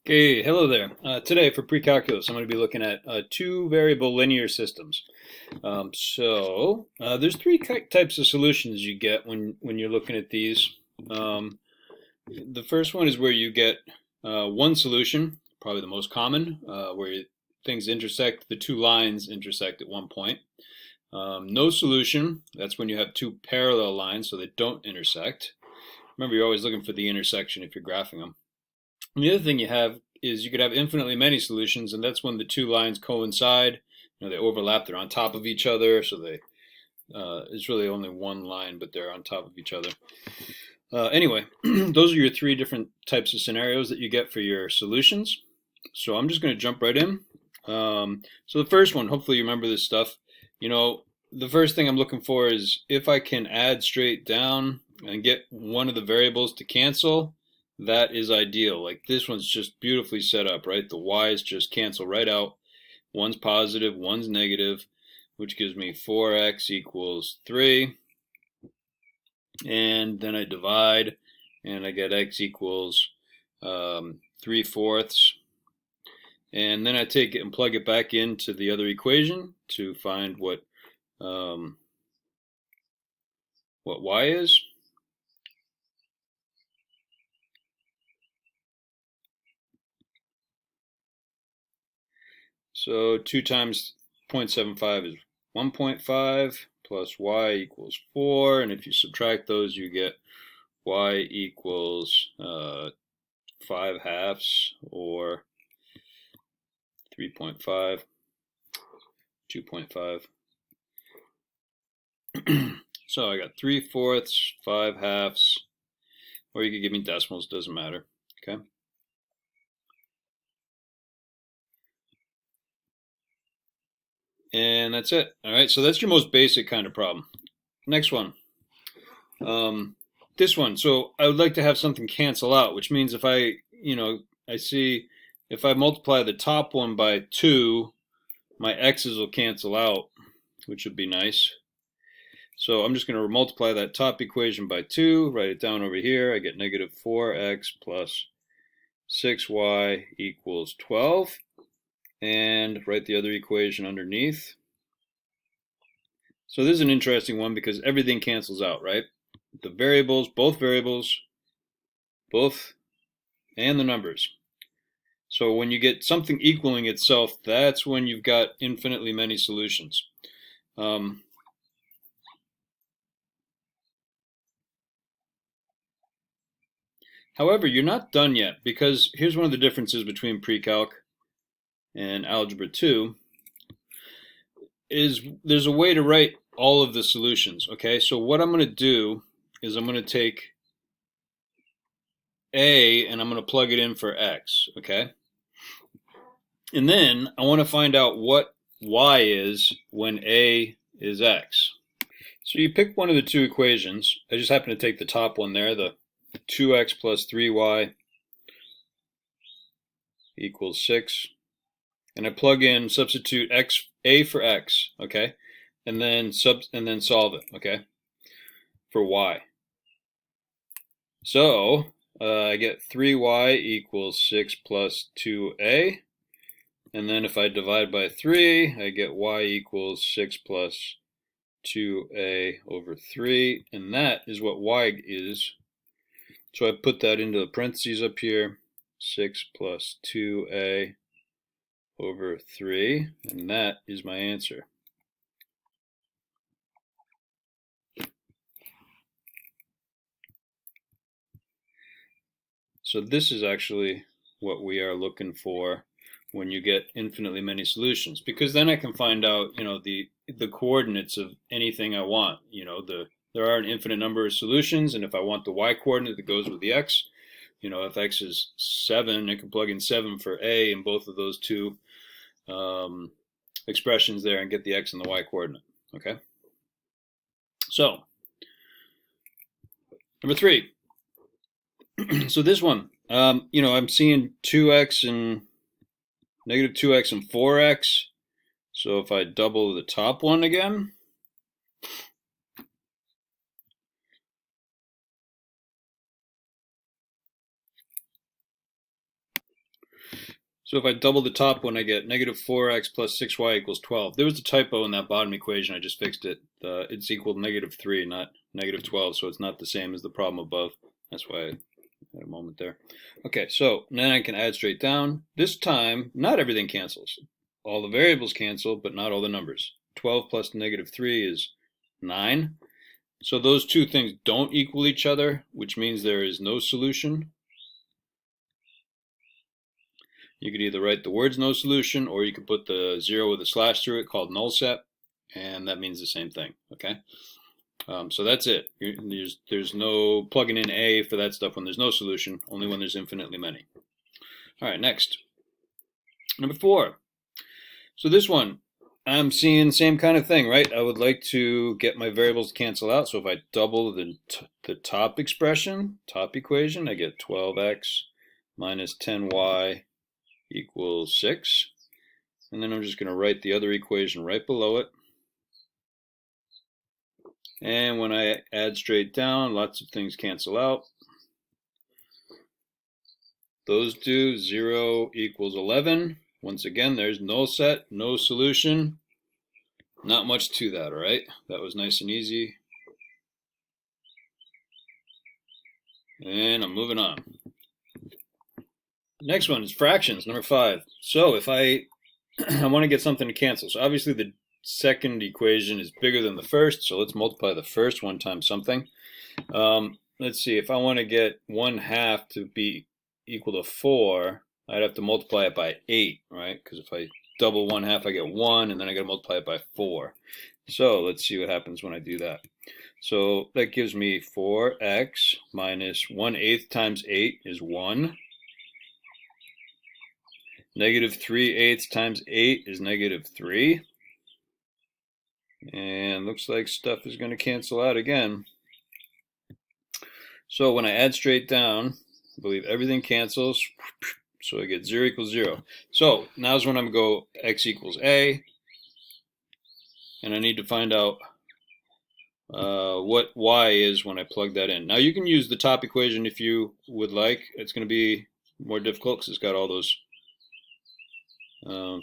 Okay, hello there. Today for pre-calculus, I'm going to be looking at two variable linear systems. There's three types of solutions you get when you're looking at these. The first one is where you get one solution, probably the most common, where things intersect, the two lines intersect at one point. No solution, that's when you have two parallel lines so they don't intersect. Remember, you're always looking for the intersection if you're graphing them. And the other thing you have is you could have infinitely many solutions, and that's when the two lines coincide. They overlap. They're on top of each other, so it's really only one line, but they're on top of each other. Anyway, those are your three different types of scenarios that you get for your solutions. So I'm just going to jump right in. So the first one, hopefully you remember this stuff. The first thing I'm looking for is if I can add straight down and get one of the variables to cancel. That is ideal. Like this one's just beautifully set up, right? The y's just cancel right out. One's positive, one's negative, which gives me 4x equals 3. And then I divide, and I get x equals 3/4. And then I take it and plug it back into the other equation to find what y is. So 2 times 0.75 is 1.5 plus y equals 4. And if you subtract those, you get y equals 5/2 or 3.5, 2.5. So I got 3/4, 5/2, or you could give me decimals, doesn't matter. Okay. And that's it. All right, so that's your most basic kind of problem. Next one. This one. So I would like to have something cancel out, which means if I see if I multiply the top one by 2, my x's will cancel out, which would be nice. So I'm just going to multiply that top equation by 2, write it down over here. I get negative 4x plus 6y equals 12. And write the other equation underneath. So this is an interesting one because everything cancels out, right? The variables, both, and the numbers. So when you get something equaling itself, that's when you've got infinitely many solutions. However, you're not done yet because here's one of the differences between pre-calc and algebra 2 is there's a way to write all of the solutions. Okay, so what I'm going to do is I'm going to take a and I'm going to plug it in for x. Okay, and then I want to find out what y is when a is x. So you pick one of the two equations. I just happen to take the top one there, the 2x plus 3y equals 6. And I plug in, substitute a for x, okay? And then solve it, okay? For y. So I get 3y equals 6 plus 2a. And then if I divide by 3, I get y equals 6 plus 2a over 3. And that is what y is. So I put that into the parentheses up here. 6 plus 2a over 3. And that is my answer. So this is actually what we are looking for when you get infinitely many solutions, because then I can find out, the coordinates of anything I want. There are an infinite number of solutions, and if I want the y coordinate that goes with the x, if x is 7, I can plug in 7 for a in both of those two expressions there and get the x and the y coordinate. Okay. So number 3. So this one, I'm seeing 2x and negative 2x and 4x. So if I double the top one again, So if I double the top one, I get negative 4x plus 6y equals 12. There was a typo in that bottom equation. I just fixed it. It's equal to negative 3, not negative 12, so it's not the same as the problem above. That's why I had a moment there. Okay, so then I can add straight down. This time, not everything cancels. All the variables cancel, but not all the numbers. 12 plus negative 3 is 9. So those two things don't equal each other, which means there is no solution. You could either write the words no solution, or you could put the 0 with a slash through it called null set, and that means the same thing, okay? So that's it. There's no plugging in A for that stuff when there's no solution, only when there's infinitely many. All right, next. Number 4. So this one, I'm seeing the same kind of thing, right? I would like to get my variables to cancel out, so if I double the top expression, top equation, I get 12x minus 10y equals 6. And then I'm just going to write the other equation right below it. And when I add straight down, lots of things cancel out. Those do. 0 equals 11. Once again, there's null set, no solution. Not much to that, all right? That was nice and easy. And I'm moving on. Next one is fractions, number 5. So if I want to get something to cancel, so obviously the second equation is bigger than the first, so let's multiply the first one times something. Let's see, if I want to get 1/2 to be equal to 4, I'd have to multiply it by 8, right? Because if I double 1/2, I get 1, and then I got to multiply it by 4. So let's see what happens when I do that. So that gives me 4x minus 1/8 times 8 is 1. Negative 3/8 times 8 is negative 3. And looks like stuff is going to cancel out again. So when I add straight down, I believe everything cancels. So I get 0 equals 0. So now's when I'm going to go x equals a. And I need to find out what y is when I plug that in. Now you can use the top equation if you would like. It's going to be more difficult because it's got all those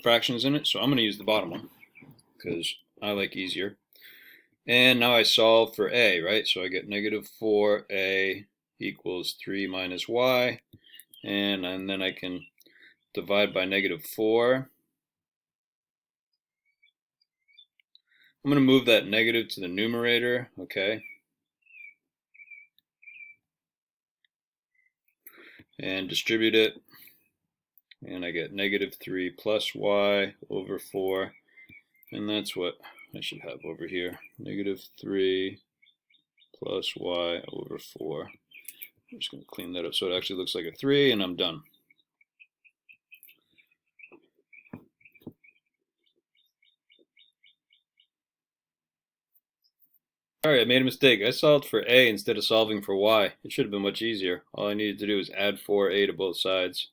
fractions in it. So I'm going to use the bottom one because I like easier. And now I solve for a, right? So I get negative 4a equals 3 minus y. And then I can divide by negative 4. I'm going to move that negative to the numerator, okay? And distribute it. And I get negative 3 plus y over 4. And that's what I should have over here. Negative 3 plus y over 4. I'm just going to clean that up so it actually looks like a 3, and I'm done. Alright, I made a mistake. I solved for a instead of solving for y. It should have been much easier. All I needed to do is add 4a to both sides.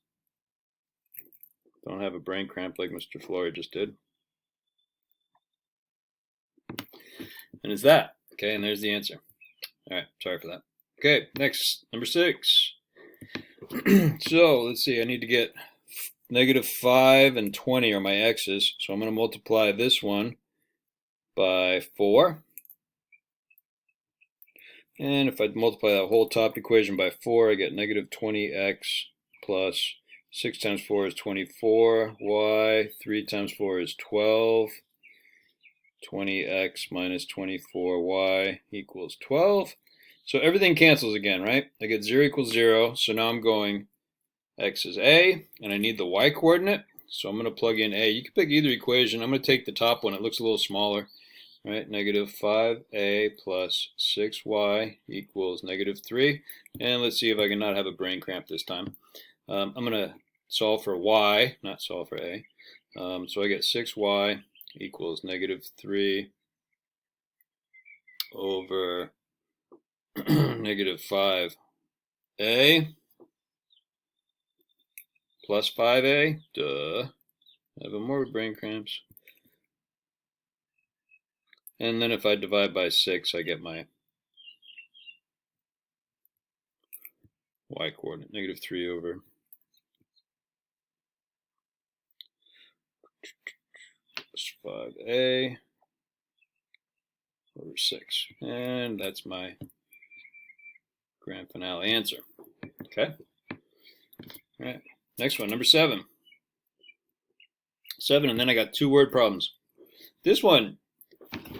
Don't have a brain cramp like Mr. Flory just did. And it's that. Okay, and there's the answer. Alright, sorry for that. Okay, next, number 6. So, let's see, I need to get negative 5 and 20 are my x's. So I'm going to multiply this one by 4. And if I multiply that whole top equation by 4, I get negative 20x plus 6 times 4 is 24y, 3 times 4 is 12, 20x minus 24y equals 12. So everything cancels again, right? I get 0 equals 0, so now I'm going x is a, and I need the y coordinate, so I'm going to plug in a. You can pick either equation. I'm going to take the top one. It looks a little smaller. Right, negative 5a plus 6y equals negative 3. And let's see if I can not have a brain cramp this time. I'm going to solve for y, not solve for a. So I get 6y equals negative 3 over negative 5a plus 5a. Duh. I have more brain cramps. And then if I divide by 6, I get my y coordinate, negative 3 over plus 5a over 6. And that's my grand finale answer. Okay? All right. Next one, number 7. 7, and then I got 2 word problems. This one,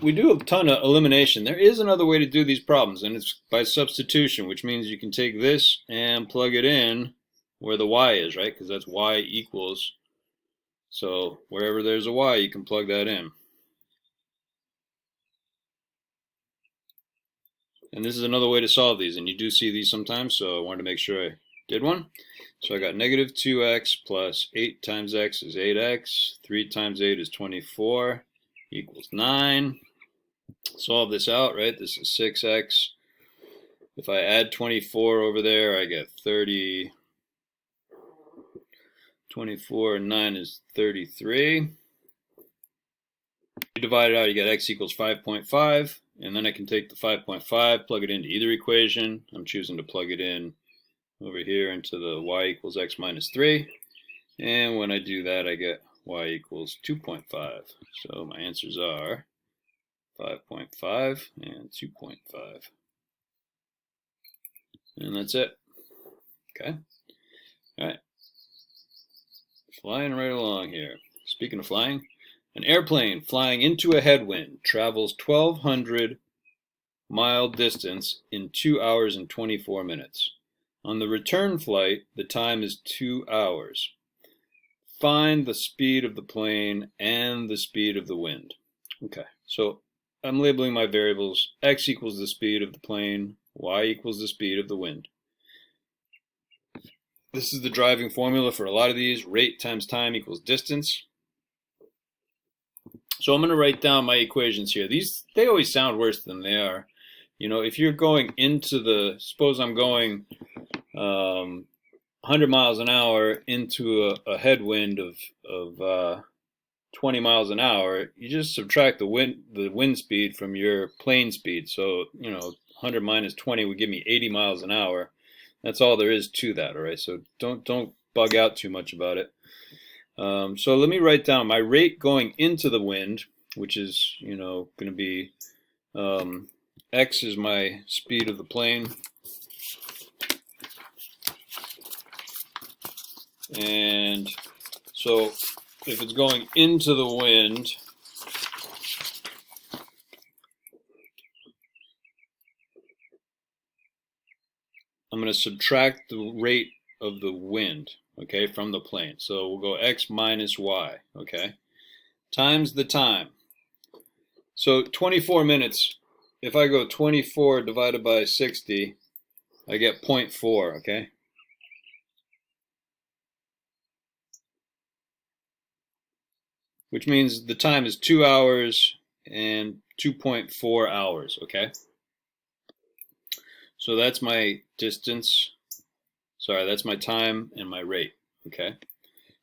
we do a ton of elimination. There is another way to do these problems, and it's by substitution, which means you can take this and plug it in where the y is, right? Because that's y equals. So wherever there's a y, you can plug that in. And this is another way to solve these, and you do see these sometimes, so I wanted to make sure I did one. So I got negative 2x plus 8 times x is 8x. 3 times 8 is 24 equals 9. Solve this out, right? This is 6x. If I add 24 over there, I get 30. 24 and 9 is 33. You divide it out, you get x equals 5.5. And then I can take the 5.5, plug it into either equation. I'm choosing to plug it in over here into the y equals x minus 3. And when I do that, I get y equals 2.5. So my answers are 5.5 and 2.5. And that's it. Okay. All right. Flying right along here. Speaking of flying, an airplane flying into a headwind travels 1,200 mile distance in 2 hours and 24 minutes. On the return flight, the time is 2 hours. Find the speed of the plane and the speed of the wind. Okay, so I'm labeling my variables. X equals the speed of the plane, y equals the speed of the wind. This is the driving formula for a lot of these. Rate times time equals distance. So I'm going to write down my equations here. They always sound worse than they are. You know, if you're going into suppose I'm going 100 miles an hour into a headwind of 20 miles an hour, you just subtract the wind speed from your plane speed. So, you know, 100 minus 20 would give me 80 miles an hour. That's all there is to that, all right? So don't bug out too much about it. So let me write down my rate going into the wind, which is, you know, going to be x is my speed of the plane. And so if it's going into the wind, I'm going to subtract the rate of the wind, okay, from the plane. So we'll go x minus y, okay, times the time. So 24 minutes, if I go 24 divided by 60, I get 0.4, okay? Which means the time is 2 hours and 2.4 hours, okay? So that's my distance, sorry, that's my time and my rate, okay?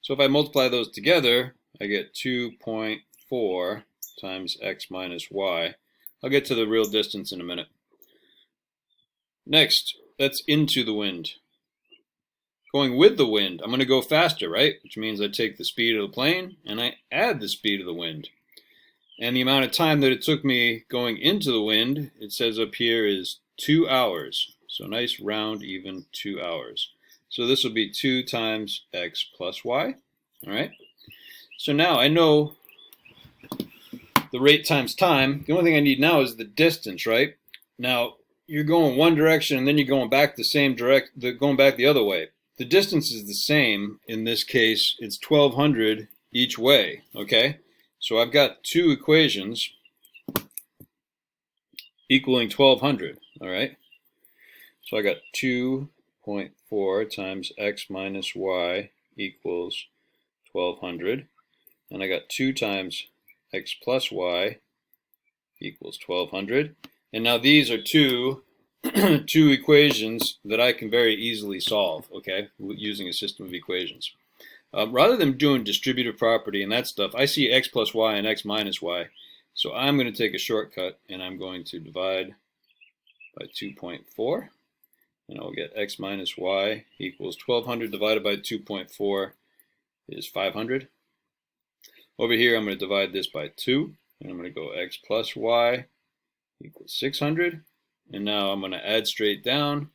So if I multiply those together, I get 2.4 times x minus y. I'll get to the real distance in a minute. Next, that's into the wind. Going with the wind, I'm going to go faster, right? Which means I take the speed of the plane and I add the speed of the wind. And the amount of time that it took me going into the wind, it says up here, is 2 hours. So nice round even 2 hours. So this will be 2 times x plus y. All right. So now I know the rate times time. The only thing I need now is the distance, right? Now you're going one direction and then you're going back going back the other way. The distance is the same. In this case, it's 1,200 each way. Okay. So I've got 2 equations equaling 1,200. All right. So I got 2.4 times x minus y equals 1,200. And I got 2 times x plus y equals 1,200. And now these are two equations that I can very easily solve, okay, using a system of equations. Rather than doing distributive property and that stuff, I see x plus y and x minus y. So I'm going to take a shortcut and I'm going to divide by 2.4. And I'll get x minus y equals 1,200 divided by 2.4 is 500. Over here, I'm going to divide this by 2, and I'm going to go x plus y equals 600. And now I'm going to add straight down,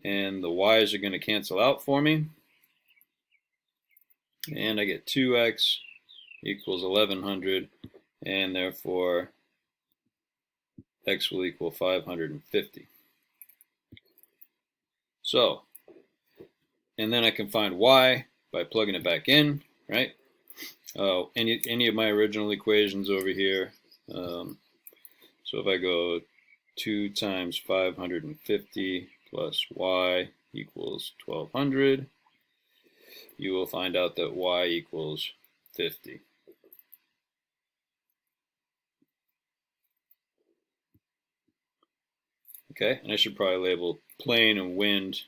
and the y's are going to cancel out for me. And I get 2x equals 1100, and therefore x will equal 550. So, and then I can find y by plugging it back in, right? Any of my original equations over here. So if I go 2 times 550 plus y equals 1200, you will find out that y equals 50. Okay, and I should probably label plane and wind.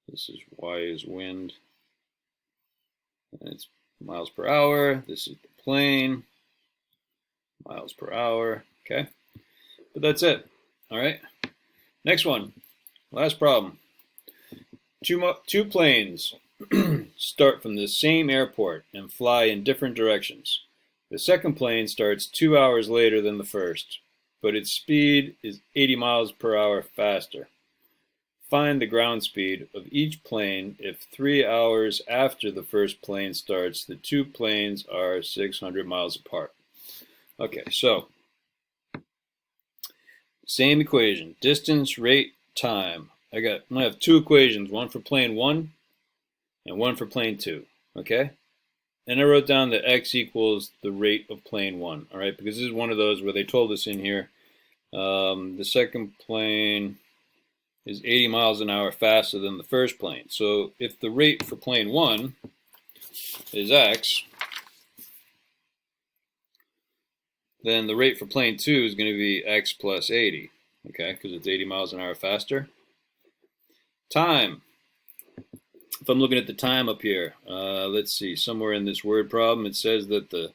This is y is wind, and it's miles per hour. This is the plane, miles per hour. Okay, but that's it. All right, next one, last problem. Two planes start from the same airport and fly in different directions. The second plane starts 2 hours later than the first, but its speed is 80 miles per hour faster. Find the ground speed of each plane if 3 hours after the first plane starts, the two planes are 600 miles apart. Okay, so same equation, distance, rate, time. I'm going to have two equations, one for plane 1 and one for plane 2, okay? And I wrote down that x equals the rate of plane 1, all right? Because this is one of those where they told us in here the second plane is 80 miles an hour faster than the first plane. So if the rate for plane 1 is x, then the rate for plane 2 is going to be x plus 80, okay? Because it's 80 miles an hour faster. Time. If I'm looking at the time up here, let's see, somewhere in this word problem it says that the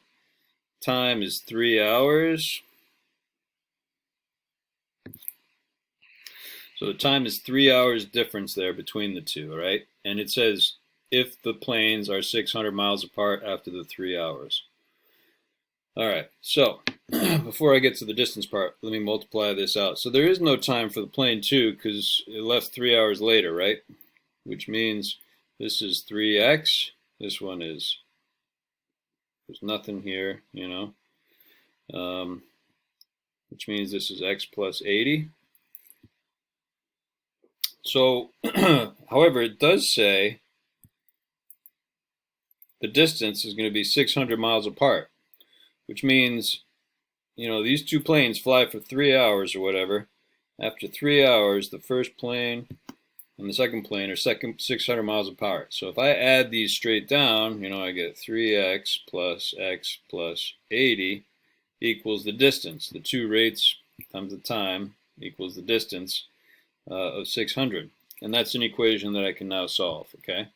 time is 3 hours. So the time is 3 hours difference there between the two, all right? And it says if the planes are 600 miles apart after the 3 hours. All right, so before I get to the distance part, let me multiply this out. So there is no time for the plane 2 because it left 3 hours later, right? Which means this is 3x. This one is, there's nothing here, which means this is x plus 80. So, however, it does say the distance is going to be 600 miles apart, which means, these two planes fly for 3 hours or whatever. After 3 hours, the first plane and the second plane are 600 miles apart. So if I add these straight down, I get 3x plus x plus 80 equals the distance. The two rates times the time equals the distance of 600. And that's an equation that I can now solve, okay?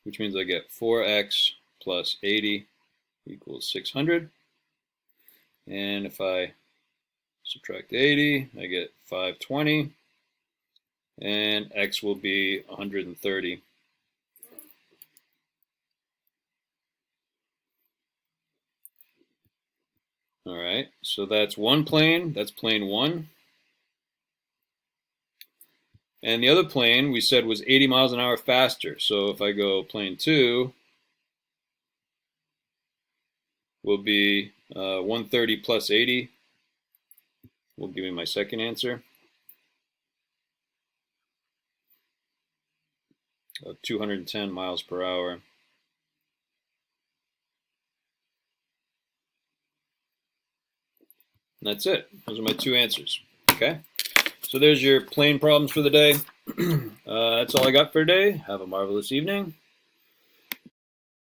Which means I get 4x plus 80 equals 600. And if I subtract 80, I get 520. And x will be 130. All right, so that's one plane, that's plane 1. And the other plane we said was 80 miles an hour faster. So if I go plane 2, will be 130 plus 80 will give me my second answer of 210 miles per hour. And that's it. Those are my two answers. Okay. So there's your plane problems for the day. That's all I got for today. Have a marvelous evening.